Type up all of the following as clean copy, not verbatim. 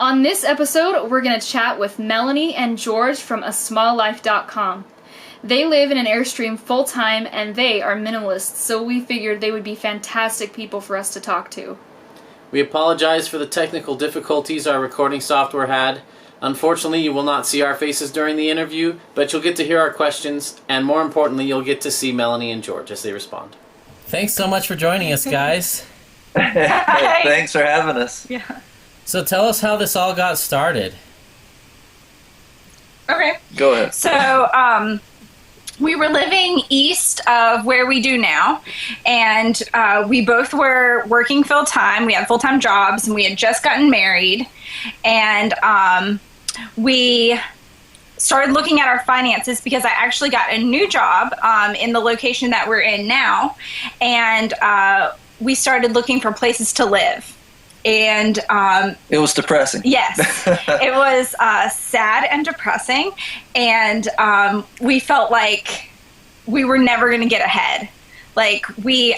On this episode, we're going to chat with Melanie and George from asmalllife.com. They live in an Airstream full-time, and they are minimalists, so we figured they would be fantastic people for us to talk to. We apologize for the technical difficulties our recording software had. Unfortunately, you will not see our faces during the interview, but you'll get to hear our questions, and more importantly, you'll get to see Melanie and George as they respond. Thanks so much for joining us, guys. Hey, thanks for having us. Yeah. So tell us how this all got started. Okay. Go ahead. So, we were living east of where we do now, and we both were working full-time. We had full-time jobs, and we had just gotten married, and we started looking at our finances because I actually got a new job in the location that we're in now, and we started looking for places to live. And it was depressing. Yes, it was sad and depressing, and we felt like we were never going to get ahead. Like we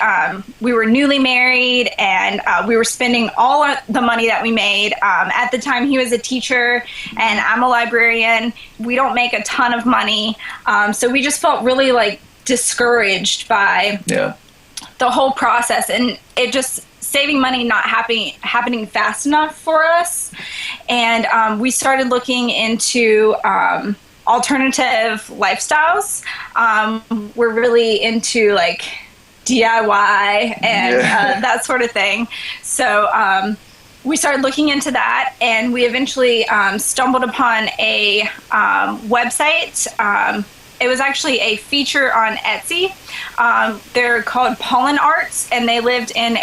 were newly married, and we were spending all the money that we made. At the time, he was a teacher, and I'm a librarian. We don't make a ton of money, so we just felt really like discouraged by the whole process, and it just. Saving money not happening fast enough for us, and we started looking into alternative lifestyles. We're really into like DIY and that sort of thing. So we started looking into that, and we eventually stumbled upon a website. It was actually a feature on Etsy. They're called Pollen Arts, and they lived in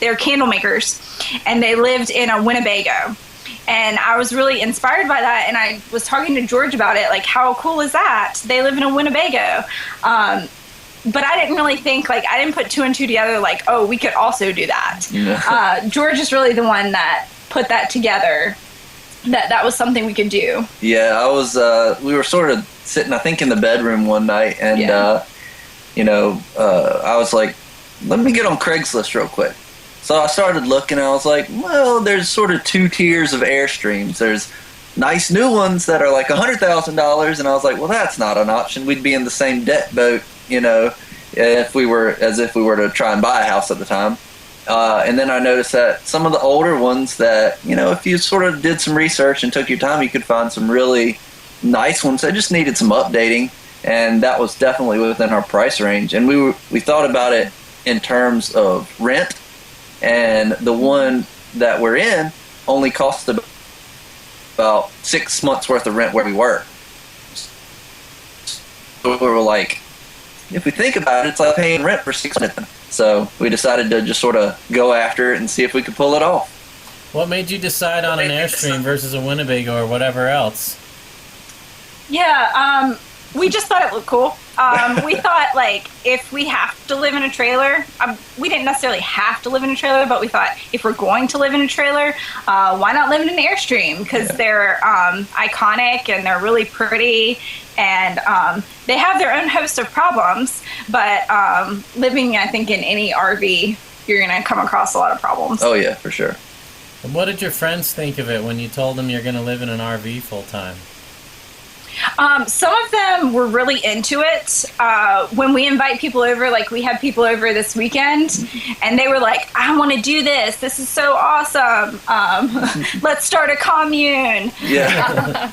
they're candle makers, and they lived in a Winnebago. And I was really inspired by that, and I was talking to George about it, like, how cool is that? They live in a Winnebago. But I didn't really think, like, I didn't put two and two together, like, oh, we could also do that. George is really the one that put that together, that was something we could do. Yeah, we were sort of sitting, I think, in the bedroom one night, and I was like, let me get on Craigslist real quick. So I started looking, and I was like, well, there's sort of two tiers of Airstreams. There's nice new ones that are like $100,000, and I was like, well, that's not an option. We'd be in the same debt boat, if we were to try and buy a house at the time. And then I noticed that some of the older ones that, if you sort of did some research and took your time, you could find some really nice ones that just needed some updating, and that was definitely within our price range. And we thought about it in terms of rent, and the one that we're in only cost about 6 months worth of rent where we were. So we were like, if we think about it, it's like paying rent for 6 months. So we decided to just sort of go after it and see if we could pull it off. What made you decide on an Airstream versus a Winnebago or whatever else? Yeah, we just thought it looked cool. We thought, like, if we have to live in a trailer, we didn't necessarily have to live in a trailer, but we thought if we're going to live in a trailer, why not live in an Airstream? Because they're iconic, and they're really pretty, and they have their own host of problems, but living, I think, in any RV, you're going to come across a lot of problems. Oh, yeah, for sure. And what did your friends think of it when you told them you're going to live in an RV full time? Some of them were really into it. When we invite people over, like we had people over this weekend, and they were like, I want to do this. This is so awesome. Let's start a commune. Yeah.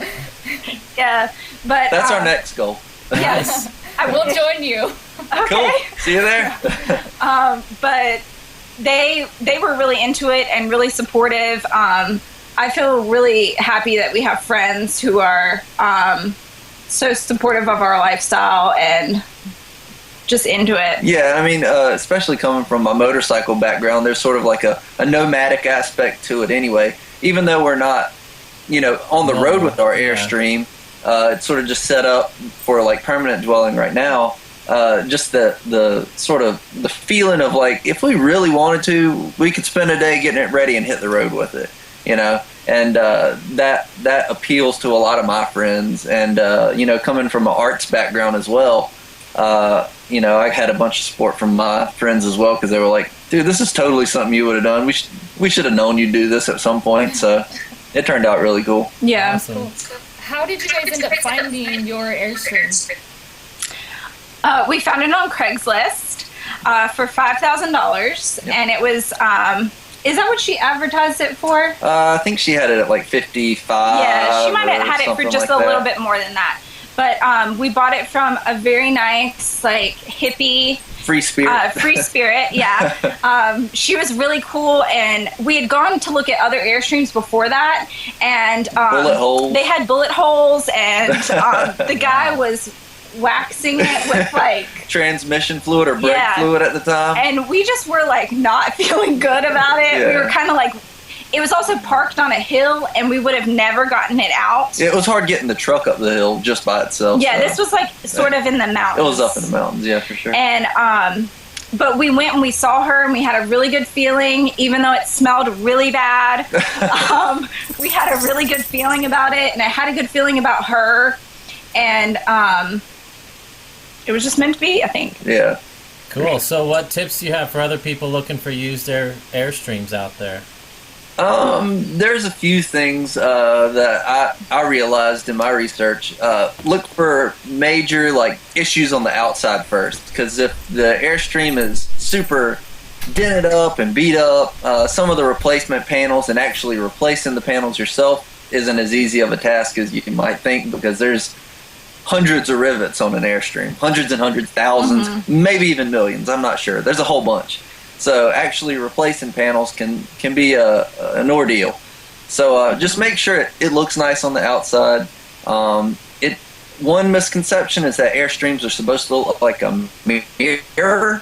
Yeah. But that's our next goal. Yes. I will join you. Okay. Cool. See you there. But they were really into it and really supportive. I feel really happy that we have friends who are so supportive of our lifestyle and just into it. Yeah, I mean, especially coming from my motorcycle background, there's sort of like a nomadic aspect to it anyway. Even though we're not, on the road with our Airstream, it's sort of just set up for like permanent dwelling right now. Just the sort of the feeling of like, if we really wanted to, we could spend a day getting it ready and hit the road with it. And that appeals to a lot of my friends, and coming from an arts background as well, I had a bunch of support from my friends as well, because they were like, dude, this is totally something you would have done. We should have known you'd do this at some point. So it turned out really cool. Yeah. Awesome. Cool. So how did you guys end up finding your Airstream? We found it on Craigslist for $5,000, and it was. Is that what she advertised it for? I think she had it at like 55. Yeah, she might have or had it for something just like a little that. bit more than that. But we bought it from a very nice, like, hippie Free spirit. free spirit. Yeah. She was really cool, and we had gone to look at other Airstreams before that, and Bullet holes. they had bullet holes, and the guy was waxing it with like Transmission fluid or brake Yeah. fluid at the time. and we just were like not feeling good about it. We Yeah. were kind of like, it was also parked on a hill, and we would have never gotten it out. It was hard getting the truck up the hill just by itself. Yeah, so. this was like sort of in the It mountains. was up in the mountains, yeah, for sure. And but we went and we saw her, and we had a really good feeling, even though it smelled really bad. We had a really good feeling about it, and I had a good feeling about her, and it was just meant to be, I think. Yeah. Cool. So what tips do you have for other people looking for used Airstreams out there? There's a few things that I realized in my research. Look for major like issues on the outside first, because if the Airstream is super dented up and beat up, some of the replacement panels and actually replacing the panels yourself isn't as easy of a task as you might think, because there's hundreds of rivets on an Airstream, hundreds and hundreds, thousands, maybe even millions. I'm not sure. There's a whole bunch. So actually replacing panels can be an ordeal. So just make sure it looks nice on the outside. One misconception is that Airstreams are supposed to look like a mirror,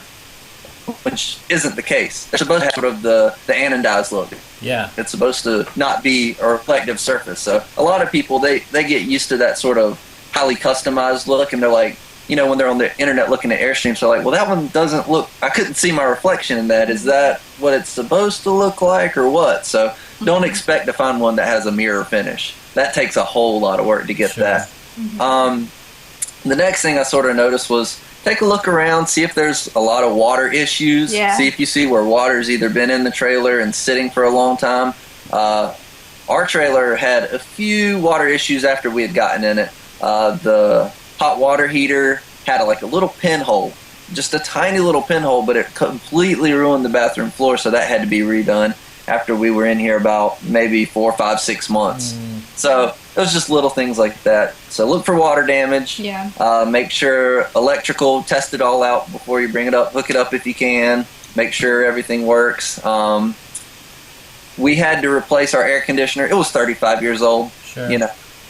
which isn't the case. They're supposed to have sort of the anodized look. Yeah. It's supposed to not be a reflective surface. So a lot of people, they get used to that sort of highly customized look, and they're like, you know, when they're on the internet looking at Airstreams, they're like, well, that one doesn't look, I couldn't see my reflection in that. Is that what it's supposed to look like or what? So don't expect to find one that has a mirror finish. That takes a whole lot of work to get Sure. that. The next thing I sort of noticed was take a look around, see if there's a lot of water issues. Yeah. See if you see where water's either been in the trailer and sitting for a long time. Our trailer had a few water issues after we had gotten in it. The hot water heater had a little pinhole, just a tiny little pinhole, but it completely ruined the bathroom floor, so that had to be redone after we were in here about maybe 4, 5, 6 months. So it was just little things like that. So look for water damage. Yeah. Make sure electrical, test it all out before you bring it up. Hook it up if you can. Make sure everything works. We had to replace our air conditioner. It was 35 years old. Sure. You know,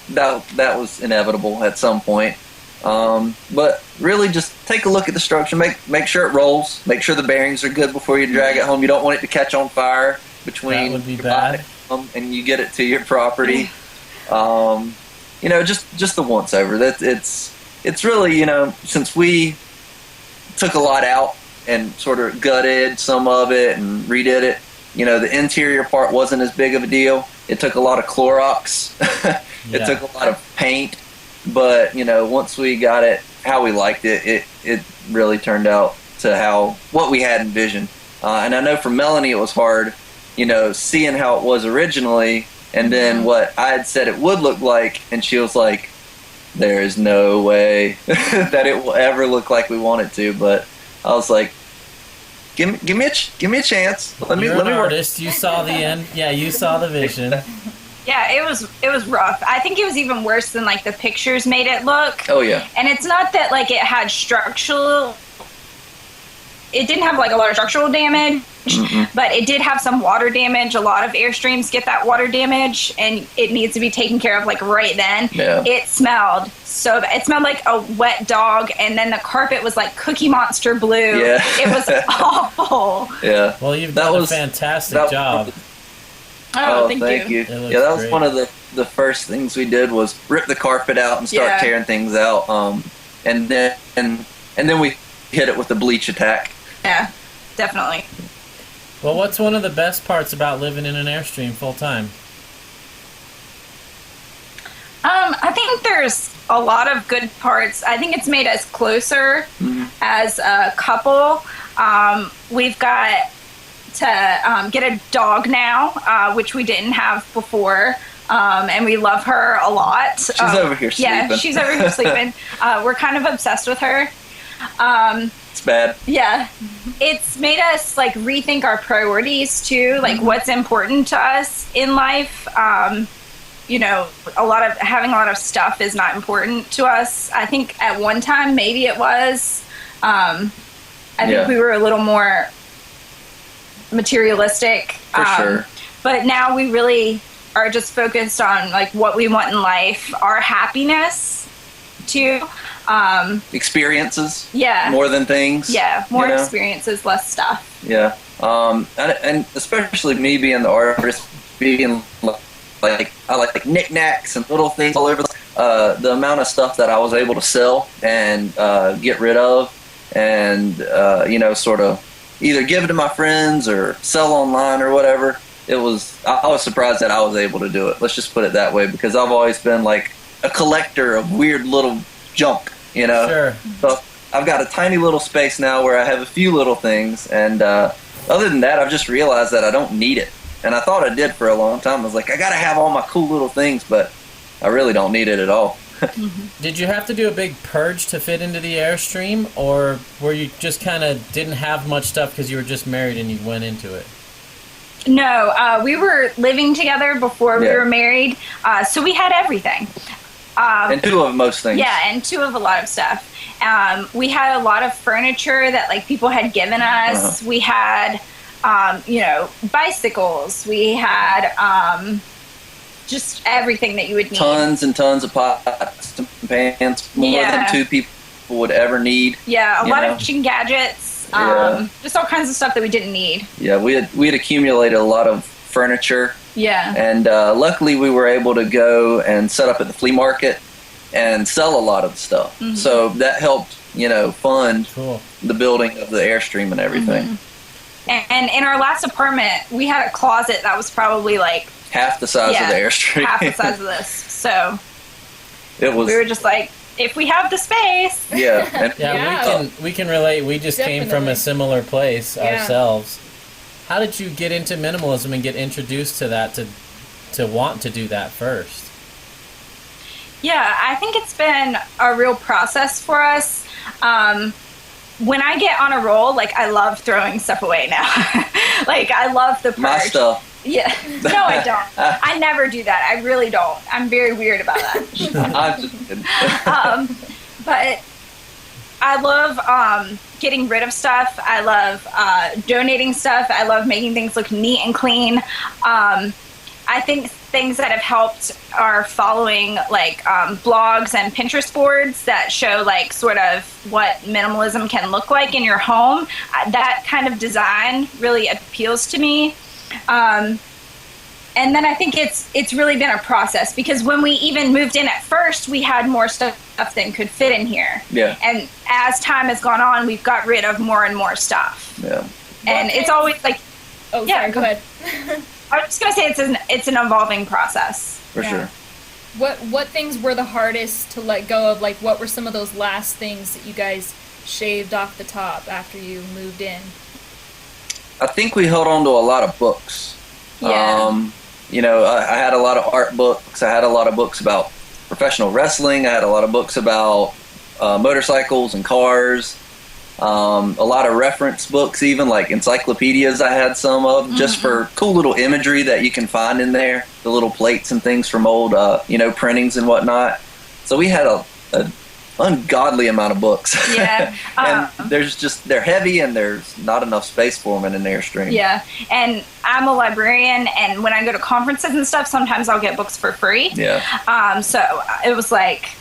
that was inevitable at some point. But really just take a look at the structure. Make sure it rolls. Make sure the bearings are good before you drag it home. You don't want it to catch on fire between That would be your bad. body and you get it to your property. You know, just the once over. It's really, you know, since we took a lot out and sort of gutted some of it and redid it, you know, the interior part wasn't as big of a deal. It took a lot of Clorox. It Yeah. took a lot of paint. But, you know, once we got it how we liked it, it really turned out to what we had envisioned. And I know for Melanie it was hard, you know, seeing how it was originally and then what I had said it would look like, and she was like, there is no way that it will ever look like we want it to. But I was like, give me a chance. Let me You're an work. artist. You saw the end. Yeah, you saw the vision. Yeah, it was rough. I think it was even worse than like the pictures made it look. Oh yeah. And it's not that like it had structural. It didn't have like a lot of structural damage, but it did have some water damage. A lot of Airstreams get that water damage, and it needs to be taken care of like right then. Yeah. It smelled so bad. It smelled like a wet dog, and then the carpet was like Cookie Monster blue. Yeah. It was awful. Yeah. Well, you've That done a was- fantastic that was- job. Oh, thank you. It looks Yeah, that was great. one of the first things we did was rip the carpet out and start Yeah. tearing things out. And then we hit it with the bleach attack. Yeah, definitely. Well, what's one of the best parts about living in an Airstream full time? I think there's a lot of good parts. I think it's made us closer as a couple. We've got to get a dog now, which we didn't have before. And we love her a lot. She's over here sleeping. Yeah, she's over here sleeping. We're kind of obsessed with her. It's bad. Yeah. It's made us like rethink our priorities too, like what's important to us in life. You know, having a lot of stuff is not important to us. I think at one time maybe it was. I think we were a little more materialistic. For sure. But now we really are just focused on like what we want in life, our happiness too. Experiences. Yeah. More than things. Yeah. More experiences, less stuff. Yeah. And especially me being the artist, being like I like knickknacks and little things all over the amount of stuff that I was able to sell and get rid of, and sort of either give it to my friends or sell online or whatever. I was surprised that I was able to do it. Let's just put it that way, because I've always been like a collector of weird little junk, Sure. So I've got a tiny little space now where I have a few little things, and other than that, I've just realized that I don't need it. And I thought I did for a long time. I was like, I gotta have all my cool little things, but I really don't need it at all. Did you have to do a big purge to fit into the Airstream, or were you just kind of didn't have much stuff because you were just married and you went into it? No, we were living together before we were married, so we had everything. And two of most things. Yeah, and two of a lot of stuff. We had a lot of furniture that like people had given us. We had, bicycles. We had just everything that you would need. Tons and tons of pots and pans, more than two people would ever need. Yeah, a lot of kitchen gadgets. Just all kinds of stuff that we didn't need. Yeah, we had accumulated a lot of furniture. Yeah. And luckily we were able to go and set up at the flea market and sell a lot of the stuff. Mm-hmm. So that helped, fund the building of the Airstream and everything. Mm-hmm. And in our last apartment, we had a closet that was probably like half the size of the Airstream. Half the size of this. So we were just like, if we have the space. Yeah. We can relate. We just came from a similar place ourselves. How did you get into minimalism and get introduced to that, to want to do that first? Yeah, I think it's been a real process for us. When I get on a roll, like, I love throwing stuff away now. Like, I love the perch. My stuff. Yeah. No, I don't. I never do that. I really don't. I'm very weird about that. I'm just kidding. But I love getting rid of stuff. I love donating stuff. I love making things look neat and clean. I think things that have helped are following like blogs and Pinterest boards that show like sort of what minimalism can look like in your home. That kind of design really appeals to me. And then I think it's really been a process, because when we even moved in at first, we had more stuff than could fit in here. Yeah. And as time has gone on, we've got rid of more and more stuff. Yeah. And it's always like, oh, sorry, go ahead. I was just gonna say it's an evolving process. For sure. What things were the hardest to let go of? Like, what were some of those last things that you guys shaved off the top after you moved in? I think we held on to a lot of books. Yeah. I had a lot of art books. I had a lot of books about professional wrestling. I had a lot of books about motorcycles and cars. A lot of reference books, even like encyclopedias I had some of, just for cool little imagery that you can find in there, the little plates and things from old, printings and whatnot. So we had a ungodly amount of books. Yeah. And they're heavy and there's not enough space for them in an Airstream. Yeah. And I'm a librarian, and when I go to conferences and stuff, sometimes I'll get books for free. Yeah. So it was like,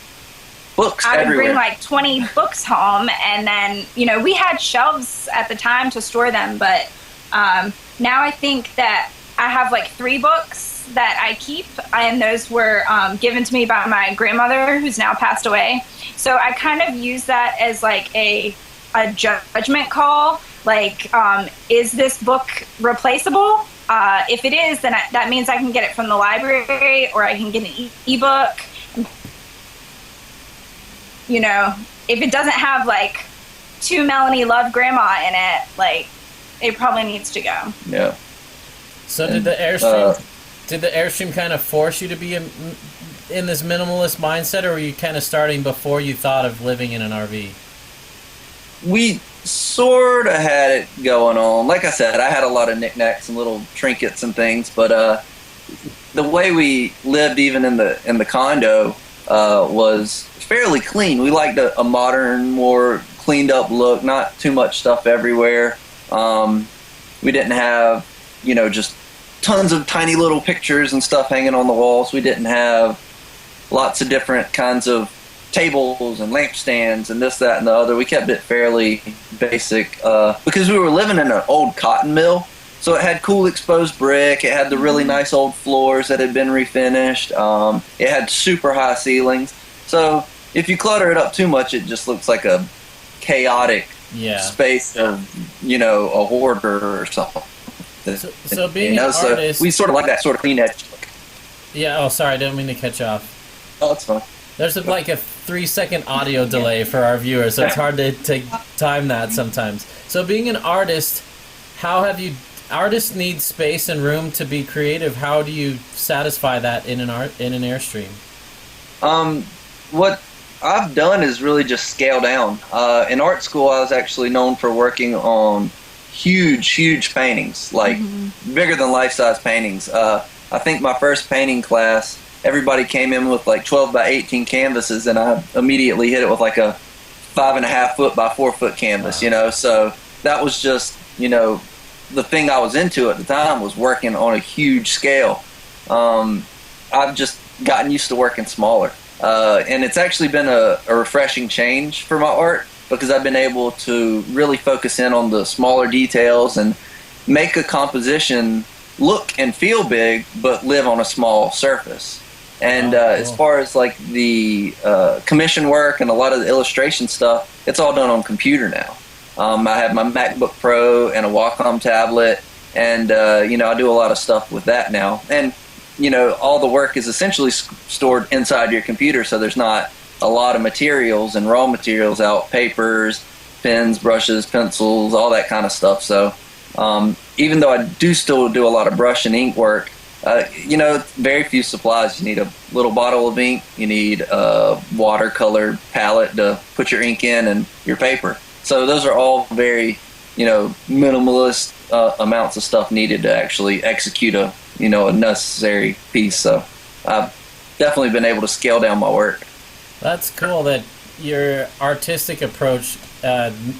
books I would everywhere. bring like 20 books home, and then, we had shelves at the time to store them, but now I think that I have like 3 books that I keep, and those were given to me by my grandmother, who's now passed away. So I kind of use that as like a judgment call, like, is this book replaceable? If it is, then that means I can get it from the library, or I can get an ebook. If it doesn't have like "To Melanie, Love Grandma" in it, like, it probably needs to go. Yeah. So did the Airstream kind of force you to be in this minimalist mindset, or were you kind of starting before you thought of living in an RV? We sort of had it going on. Like I said, I had a lot of knickknacks and little trinkets and things, but the way we lived, even in the condo, was fairly clean. We liked a modern, more cleaned up look, not too much stuff everywhere. We didn't have, just tons of tiny little pictures and stuff hanging on the walls. We didn't have lots of different kinds of tables and lampstands and this, that, and the other. We kept it fairly basic because we were living in an old cotton mill. So it had cool exposed brick. It had the really nice old floors that had been refinished. It had super high ceilings. So if you clutter it up too much, it just looks like a chaotic space of, a hoarder or something. So being an artist... So we sort of like that sort of clean edge look. Yeah, oh, sorry, I didn't mean to cut you off. Oh, that's fine. There's like a 3-second audio delay for our viewers, so it's hard to time that sometimes. So being an artist, how have you... Artists need space and room to be creative. How do you satisfy that in an Airstream? What I've done is really just scale down. In art school, I was actually known for working on huge paintings, like bigger than life-size paintings. I think my first painting class, everybody came in with like 12 by 18 canvases, and I immediately hit it with like a 5.5 foot by 4 foot canvas. Wow. So that was just the thing I was into at the time was working on a huge scale. I've just gotten used to working smaller. And it's actually been a refreshing change for my art because I've been able to really focus in on the smaller details and make a composition look and feel big but live on a small surface. And as far as like the commission work and a lot of the illustration stuff, it's all done on computer now. I have my MacBook Pro and a Wacom tablet, and I do a lot of stuff with that now. And all the work is essentially stored inside your computer, so there's not a lot of materials and raw materials out, papers, pens, brushes, pencils, all that kind of stuff. So even though I do still do a lot of brush and ink work, very few supplies. You need a little bottle of ink, you need a watercolor palette to put your ink in, and your paper. So those are all very, minimalist amounts of stuff needed to actually execute a necessary piece. So I've definitely been able to scale down my work. That's cool that your artistic approach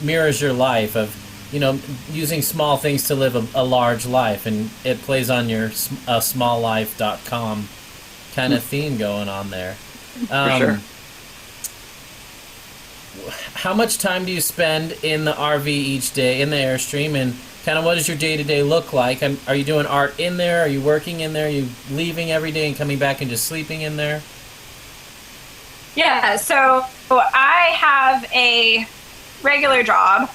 mirrors your life of, using small things to live a large life, and it plays on your smalllife.com kind of theme going on there. For sure. How much time do you spend in the RV each day, in the Airstream, and kind of what does your day-to-day look like? Are you doing art in there? Are you working in there? Are you leaving every day and coming back and just sleeping in there? Yeah, so I have a regular job.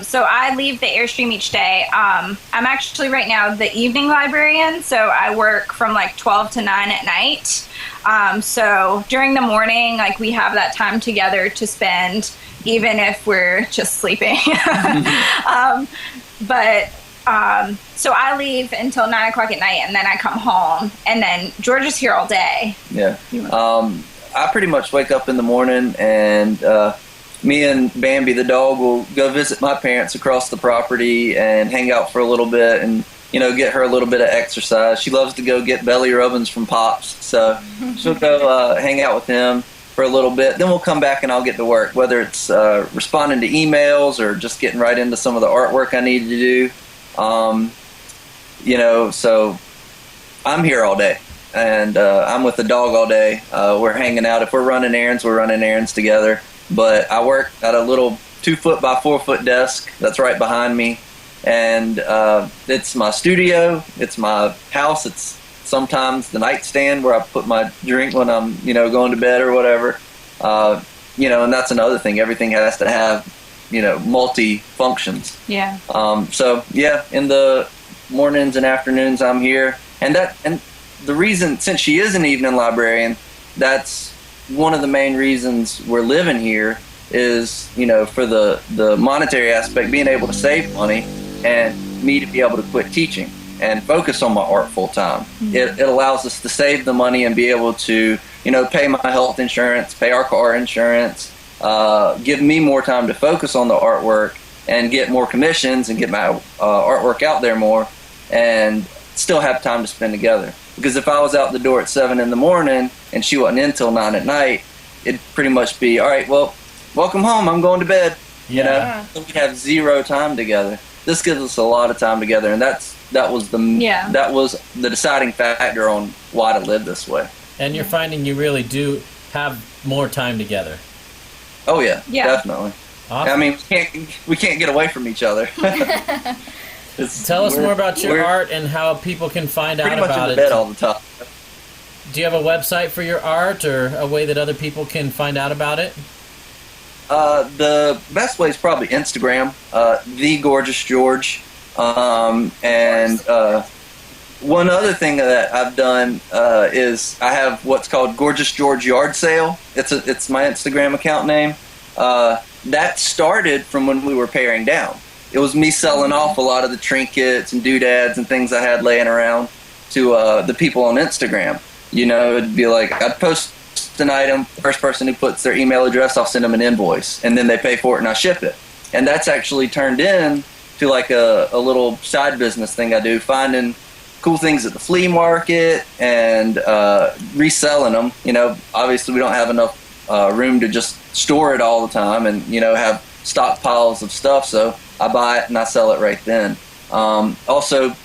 So I leave the Airstream each day. I'm actually right now the evening librarian, so I work from like 12 to 9 at night. So during the morning, like we have that time together to spend, even if we're just sleeping. So I leave until 9 o'clock at night, and then I come home, and then George is here all day. Yeah. I pretty much wake up in the morning, and me and Bambi the dog will go visit my parents across the property and hang out for a little bit and get her a little bit of exercise. She loves to go get belly rubbings from Pops, so she'll go hang out with him for a little bit. Then we'll come back and I'll get to work, whether it's responding to emails or just getting right into some of the artwork I need to do. So I'm here all day, and I'm with the dog all day. We're hanging out. If we're running errands, we're running errands together. But I work at a little 2 foot by 4 foot desk that's right behind me, and it's my studio, it's my house, it's sometimes the nightstand where I put my drink when I'm going to bed or whatever. And that's another thing. Everything has to have multi functions. Yeah. In the mornings and afternoons I'm here, and the reason, since she is an evening librarian, that's one of the main reasons we're living here is, for the monetary aspect, being able to save money. and me to be able to quit teaching and focus on my art full time. It allows us to save the money and be able to, pay my health insurance, pay our car insurance, give me more time to focus on the artwork and get more commissions and get my artwork out there more, and still have time to spend together. Because if I was out the door at 7 in the morning and she wasn't in till 9 at night, it'd pretty much be, all right, well, welcome home, I'm going to bed. So we have zero time together. This gives us a lot of time together, and that was the deciding factor on why to live this way. And you're finding you really do have more time together. Oh yeah. Definitely. Awesome. I mean, we can't get away from each other. Tell us more about your art and how people can find out about it. Pretty much in the bed all the time. Do you have a website for your art, or a way that other people can find out about it? The best way is probably Instagram, The Gorgeous George. And one other thing that I've done is I have what's called Gorgeous George Yard Sale. It's my Instagram account name. That started from when we were paring down. It was me selling off a lot of the trinkets and doodads and things I had laying around to the people on Instagram. It'd be like, I'd post an item, the first person who puts their email address, I'll send them an invoice, and then they pay for it and I ship it. And that's actually turned in to like a little side business thing I do, finding cool things at the flea market and reselling them. Obviously we don't have enough room to just store it all the time and, have stockpiles of stuff, so I buy it and I sell it right then. Also,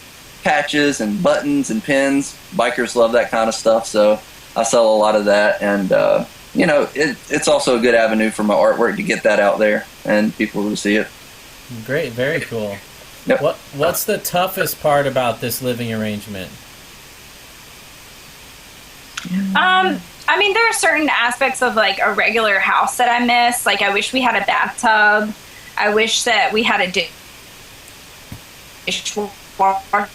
patches and buttons and pins. Bikers love that kind of stuff, so I sell a lot of that. And, it's also a good avenue for my artwork to get that out there and people to see it. Great, very cool. Yep. What's the toughest part about this living arrangement? I mean, there are certain aspects of like a regular house that I miss. Like, I wish we had a bathtub. I wish that we had a dishwasher.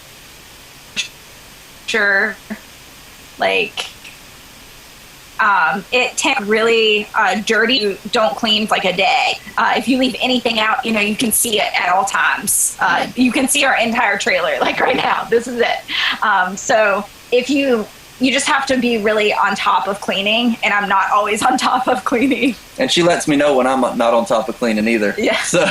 Like, it can really dirty. You don't clean for like a day. If you leave anything out, you can see it at all times. You can see our entire trailer, like right now. This is it. So if you just have to be really on top of cleaning, and I'm not always on top of cleaning. And she lets me know when I'm not on top of cleaning either. Yeah. So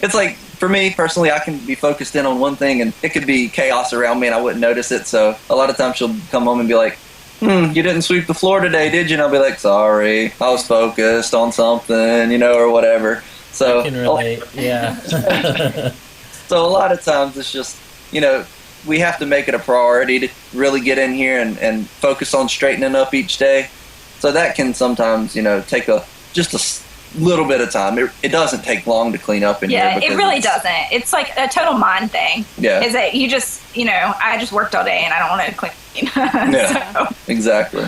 it's like, for me personally, I can be focused in on one thing and it could be chaos around me and I wouldn't notice it. So a lot of times she'll come home and be like, you didn't sweep the floor today, did you? And I'll be like, sorry, I was focused on something, or whatever. So I can relate, yeah. So a lot of times it's just, we have to make it a priority to really get in here and focus on straightening up each day. So that can sometimes, take just a little bit of time. It doesn't take long to clean up in here. Yeah, it really doesn't. It's like a total mind thing. Yeah. Is that you just, I just worked all day and I don't want to clean. Yeah, so. Exactly.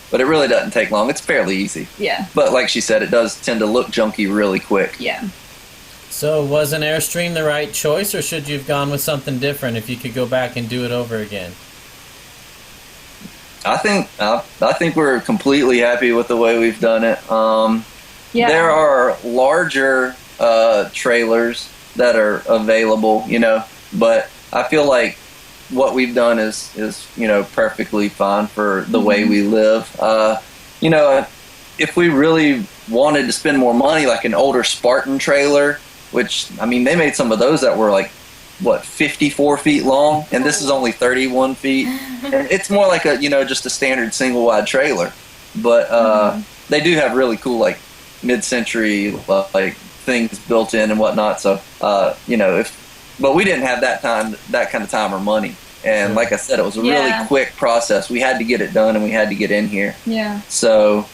But it really doesn't take long. It's fairly easy. Yeah. But like she said, it does tend to look junky really quick. Yeah. So was an Airstream the right choice, or should you have gone with something different if you could go back and do it over again? I think we're completely happy with the way we've done it. There are larger trailers that are available, but I feel like what we've done is perfectly fine for the way we live. If we really wanted to spend more money, like an older Spartan trailer, which, I mean, they made some of those that were like, 54 feet long, and this is only 31 feet. It's more like just a standard single wide trailer, but they do have really cool like mid-century like things built in and whatnot. So but we didn't have that kind of time or money, and like I said, it was a really quick process. We had to get it done and we had to get in here. Yeah. So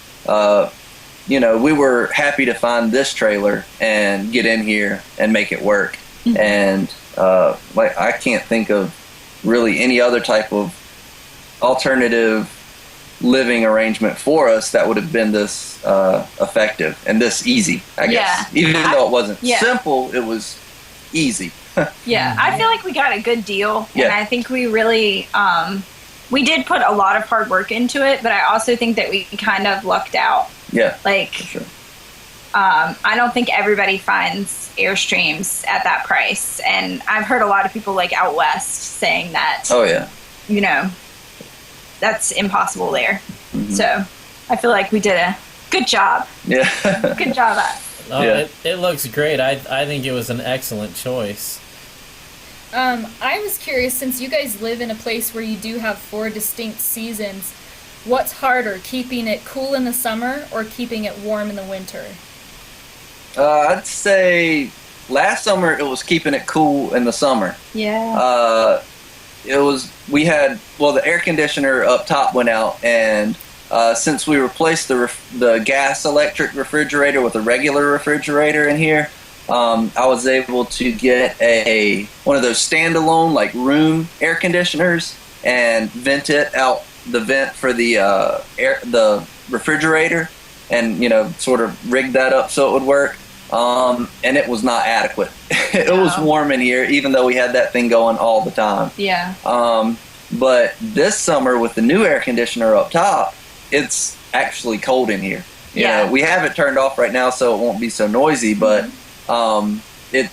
we were happy to find this trailer and get in here and make it work. And I can't think of really any other type of alternative living arrangement for us that would have been this effective and this easy, I guess. Even though it wasn't simple, it was easy. Yeah, I feel like we got a good deal, and I think we really we did put a lot of hard work into it, but I also think that we kind of lucked out. Yeah, like sure. I don't think everybody finds Airstreams at that price. And I've heard a lot of people like out west saying that, Oh yeah. you know, that's impossible there. Mm-hmm. So I feel like we did a good job. Yeah. Good job, us. Oh, Yeah. it looks great. I think it was an excellent choice. I was curious, since you guys live in a place where you do have 4 distinct seasons, what's harder, keeping it cool in the summer or keeping it warm in the winter? I'd say last summer it was keeping it cool in the summer. Yeah. The air conditioner up top went out, and since we replaced the gas electric refrigerator with a regular refrigerator in here, I was able to get one of those standalone like room air conditioners and vent it out the vent for the refrigerator, and sort of rig that up so it would work. And it was not adequate. It was warm in here, even though we had that thing going all the time. Yeah. But this summer with the new air conditioner up top, it's actually cold in here. Yeah. We have it turned off right now so it won't be so noisy, but it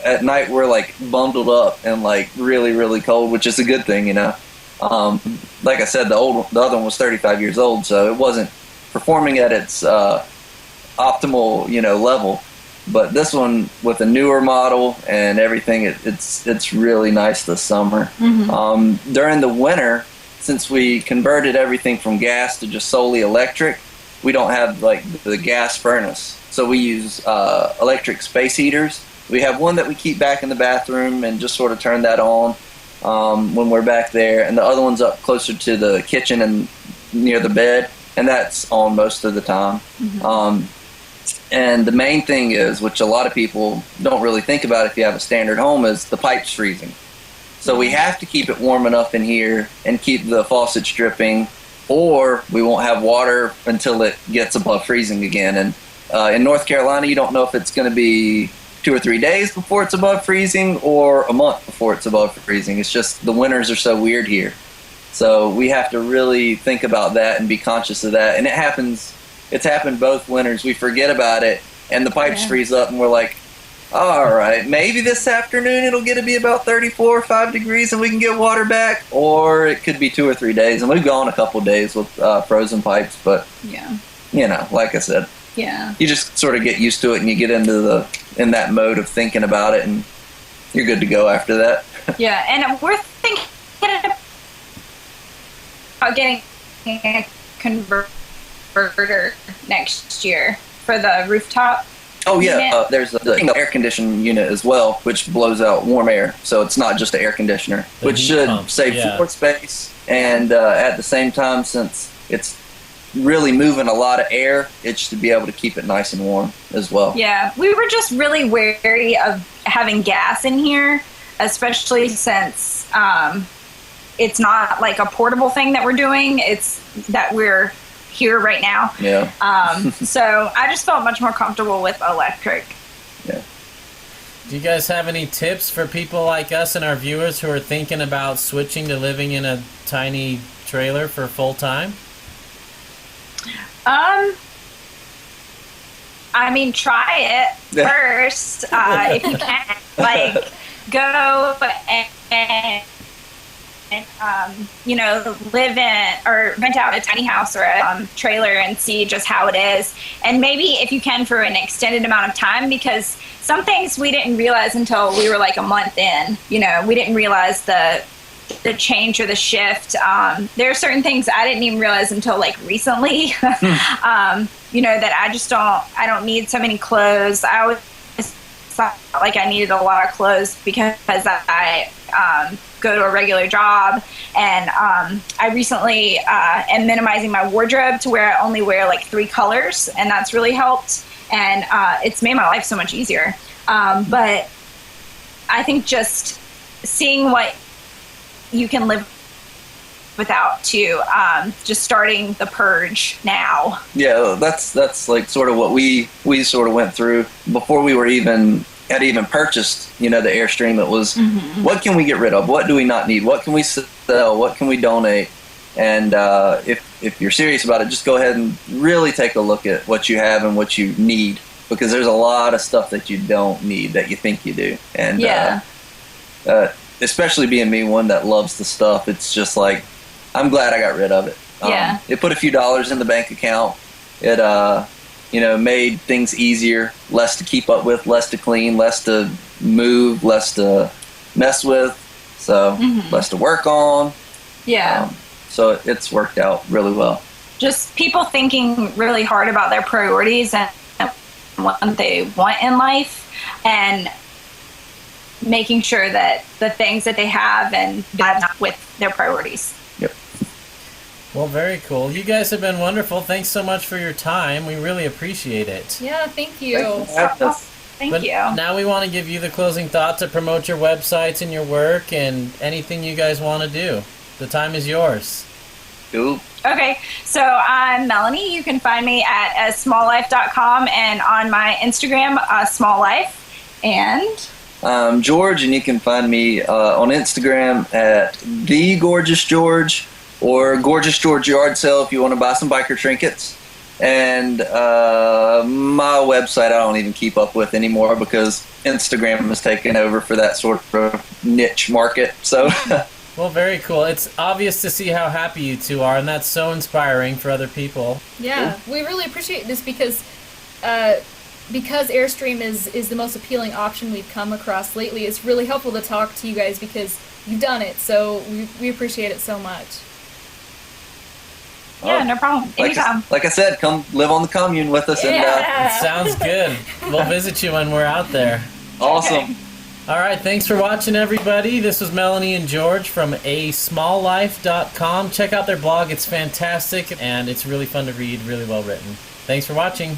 at night we're like bundled up and like really, really cold, which is a good thing, Like I said, the other one was 35 years old, so it wasn't performing at its optimal, level. But this one with a newer model and everything, it's really nice this summer. Mm-hmm. During the winter, since we converted everything from gas to just solely electric, we don't have like the gas furnace, so we use electric space heaters. We have one that we keep back in the bathroom and just sort of turn that on when we're back there, and the other one's up closer to the kitchen and near the bed, and that's on most of the time. Mm-hmm. And the main thing is, which a lot of people don't really think about if you have a standard home, is the pipes freezing. So we have to keep it warm enough in here and keep the faucets dripping, or we won't have water until it gets above freezing again. And in North Carolina, you don't know if it's going to be 2 or 3 days before it's above freezing or a month before it's above freezing. It's just the winters are so weird here. So we have to really think about that and be conscious of that. And it's happened both winters. We forget about it, and the pipes freeze up, and we're like, all right, maybe this afternoon it'll get to be about 34 or 5 degrees and we can get water back, or it could be 2 or 3 days. And we've gone a couple days with frozen pipes, but, like I said, you just sort of get used to it and you get in that mode of thinking about it, and you're good to go after that. Yeah, and we're thinking about getting a converter next year for the rooftop. Oh yeah, there's the air conditioning unit as well, which blows out warm air. So it's not just an air conditioner, which should save floor space. And at the same time, since it's really moving a lot of air, it should be able to keep it nice and warm as well. Yeah, we were just really wary of having gas in here, especially since it's not like a portable thing that we're doing. It's that we're here right now. Yeah. So I just felt much more comfortable with electric. Yeah. Do you guys have any tips for people like us and our viewers who are thinking about switching to living in a tiny trailer for full time? I mean, try it first if you can. Like, go and live in or rent out a tiny house or a trailer and see just how it is. And maybe if you can for an extended amount of time, because some things we didn't realize until we were like a month in. We didn't realize the change or the shift. There are certain things I didn't even realize until like recently. That I don't need so many clothes. I always thought like I needed a lot of clothes because I go to a regular job, and I recently am minimizing my wardrobe to where I only wear like 3 colors, and that's really helped, and it's made my life so much easier. But I think just seeing what you can live without too, just starting the purge now. Yeah, that's like sort of what we sort of went through before we were had even purchased, the Airstream. It was, what can we get rid of? What do we not need? What can we sell? What can we donate? And if you're serious about it, just go ahead and really take a look at what you have and what you need, because there's a lot of stuff that you don't need that you think you do. And especially being me, one that loves the stuff, it's just like, I'm glad I got rid of it. It put a few dollars in the bank account. It made things easier, less to keep up with, less to clean, less to move, less to mess with, so less to work on. So it's worked out really well. Just people thinking really hard about their priorities and what they want in life, and making sure that the things that they have and line up with their priorities. Yep. Well, very cool. You guys have been wonderful. Thanks so much for your time. We really appreciate it. Yeah, thank you. Thank you. Now we want to give you the closing thought to promote your websites and your work and anything you guys want to do. The time is yours. Cool. Okay, so I'm Melanie. You can find me at smalllife.com and on my Instagram, smalllife. And I'm George, and you can find me on Instagram at @thegorgeousgeorge or Gorgeous George Yard Sale if you want to buy some biker trinkets. And my website I don't even keep up with anymore because Instagram has taken over for that sort of niche market. So. Well, very cool. It's obvious to see how happy you two are, and that's so inspiring for other people. Yeah, we really appreciate this because Airstream is the most appealing option we've come across lately. It's really helpful to talk to you guys because you've done it, so we appreciate it so much. Yeah, no problem. Anytime. Like I said, come live on the commune with us. It sounds good. We'll visit you when we're out there. Awesome. Okay. All right, thanks for watching, everybody. This was Melanie and George from asmalllife.com. Check out their blog. It's fantastic, and it's really fun to read, really well written. Thanks for watching.